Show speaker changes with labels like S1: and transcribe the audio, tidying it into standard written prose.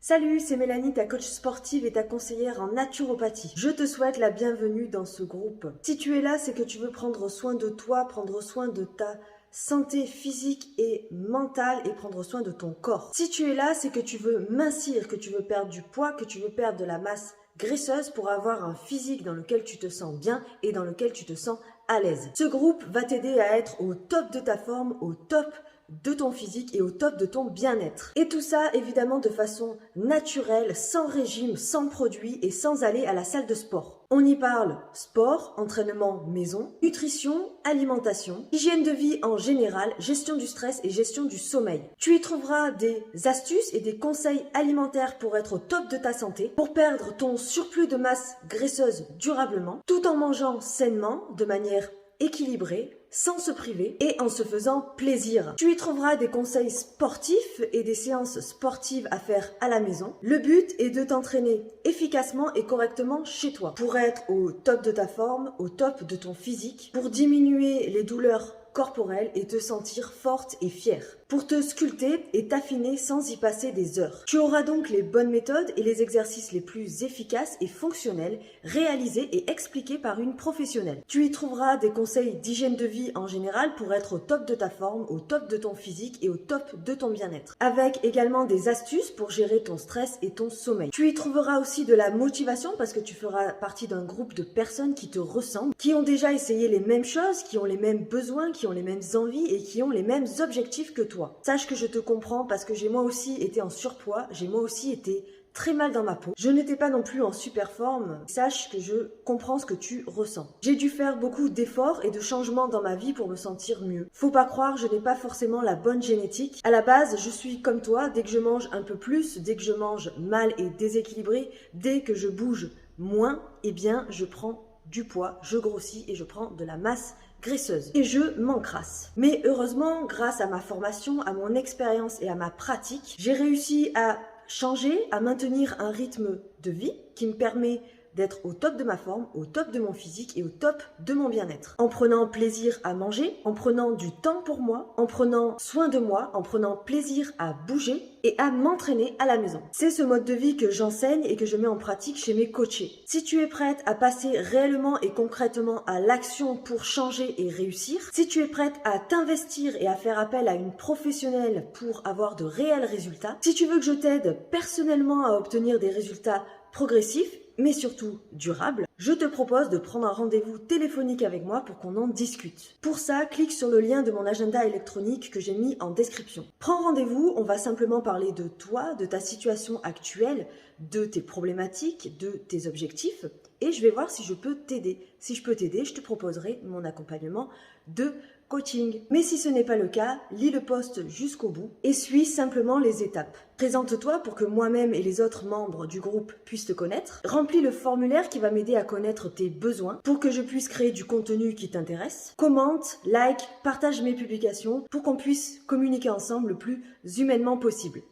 S1: Salut, c'est Mélanie, ta coach sportive et ta conseillère en naturopathie. Je te souhaite la bienvenue dans ce groupe. Si tu es là, c'est que tu veux prendre soin de toi, prendre soin de ta santé physique et mentale et prendre soin de ton corps. Si tu es là, c'est que tu veux mincir, que tu veux perdre du poids, que tu veux perdre de la masse graisseuse pour avoir un physique dans lequel tu te sens bien et dans lequel tu te sens à l'aise. Ce groupe va t'aider à être au top de ta forme, au top de ton physique et au top de ton bien-être. Et tout ça, évidemment, de façon naturelle, sans régime, sans produit et sans aller à la salle de sport. On y parle sport, entraînement maison, nutrition, alimentation, hygiène de vie en général, gestion du stress et gestion du sommeil. Tu y trouveras des astuces et des conseils alimentaires pour être au top de ta santé, pour perdre ton surplus de masse graisseuse durablement, tout en mangeant sainement, de manière équilibrée, sans se priver et en se faisant plaisir. Tu y trouveras des conseils sportifs et des séances sportives à faire à la maison. Le but est de t'entraîner efficacement et correctement chez toi pour être au top de ta forme, au top de ton physique, pour diminuer les douleurs corporelle et te sentir forte et fière, pour te sculpter et t'affiner sans y passer des heures. Tu auras donc les bonnes méthodes et les exercices les plus efficaces et fonctionnels réalisés et expliqués par une professionnelle. Tu y trouveras des conseils d'hygiène de vie en général pour être au top de ta forme, au top de ton physique et au top de ton bien-être, avec également des astuces pour gérer ton stress et ton sommeil. Tu y trouveras aussi de la motivation parce que tu feras partie d'un groupe de personnes qui te ressemblent, qui ont déjà essayé les mêmes choses, qui ont les mêmes besoins, qui ont les mêmes envies et qui ont les mêmes objectifs que toi. Sache que je te comprends parce que j'ai moi aussi été en surpoids, j'ai moi aussi été très mal dans ma peau. Je n'étais pas non plus en super forme. Sache que je comprends ce que tu ressens. J'ai dû faire beaucoup d'efforts et de changements dans ma vie pour me sentir mieux. Faut pas croire, je n'ai pas forcément la bonne génétique. À la base, je suis comme toi, dès que je mange un peu plus, dès que je mange mal et déséquilibré, dès que je bouge moins, eh bien, je prends du poids, je grossis et je prends de la masse graisseuse. Et je m'encrasse. Mais heureusement, grâce à ma formation, à mon expérience et à ma pratique, j'ai réussi à changer, à maintenir un rythme de vie qui me permet d'être au top de ma forme, au top de mon physique et au top de mon bien-être. En prenant plaisir à manger, en prenant du temps pour moi, en prenant soin de moi, en prenant plaisir à bouger et à m'entraîner à la maison. C'est ce mode de vie que j'enseigne et que je mets en pratique chez mes coachés. Si tu es prête à passer réellement et concrètement à l'action pour changer et réussir, si tu es prête à t'investir et à faire appel à une professionnelle pour avoir de réels résultats, si tu veux que je t'aide personnellement à obtenir des résultats progressifs, mais surtout durable, je te propose de prendre un rendez-vous téléphonique avec moi pour qu'on en discute. Pour ça, clique sur le lien de mon agenda électronique que j'ai mis en description. Prends rendez-vous, on va simplement parler de toi, de ta situation actuelle, de tes problématiques, de tes objectifs, et je vais voir si je peux t'aider. Si je peux t'aider, je te proposerai mon accompagnement de coaching. Mais si ce n'est pas le cas, lis le post jusqu'au bout et suis simplement les étapes. Présente-toi pour que moi-même et les autres membres du groupe puissent te connaître. Remplis le formulaire qui va m'aider à connaître tes besoins pour que je puisse créer du contenu qui t'intéresse. Commente, like, partage mes publications pour qu'on puisse communiquer ensemble le plus humainement possible.